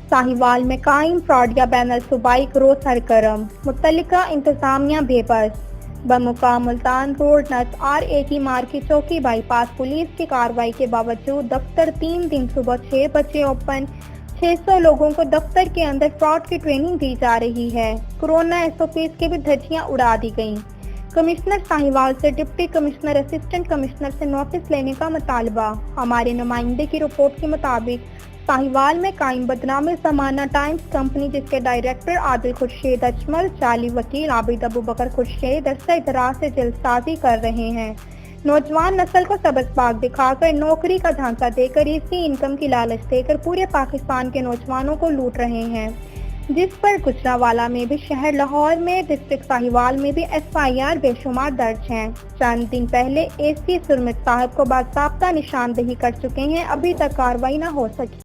साहिवाल में कायम फ्रॉड या बैन सूबाई ग्रोह सरगर्म, मुतल्लिका इंतजामिया बेबस। बमुकाम मुल्तान रोड नस RA की मार्केट चौकी बाईपास पुलिस की कार्रवाई के बावजूद दफ्तर 3 दिन सुबह 6 बजे ओपन। 600 लोगों को दफ्तर के अंदर फ्रॉड की ट्रेनिंग दी जा रही है। कोरोना SOPs की भी धज्जियां उड़ा दी गईं। कमिश्नर साहिवाल से डिप्टी कमिश्नर असिस्टेंट कमिश्नर से नोटिस लेने का मुतालबा। हमारे नुमाइंदे की रिपोर्ट के मुताबिक साहिवाल में कायम बदनाम ज़माना टाइम्स कंपनी, जिसके डायरेक्टर आदिल खुर्शीद अजमल, जाली वकील आबिद अबू बकर खुर्शीद अरसे दराज से जल्दसाजी कर रहे हैं। नौजवान नस्ल को सबसबाग दिखाकर नौकरी का झांसा देकर इसकी इनकम की लालच देकर पूरे पाकिस्तान के नौजवानों को लूट रहे हैं, जिस पर गुजरांवाला में भी, शहर लाहौर में, डिस्ट्रिक्ट साहिवाल में भी FIR बेशुमार दर्ज हैं। चंद दिन पहले AC सुरमित साहब को बाकायदा निशानदेही कर चुके हैं, अभी तक कार्रवाई न हो सकी।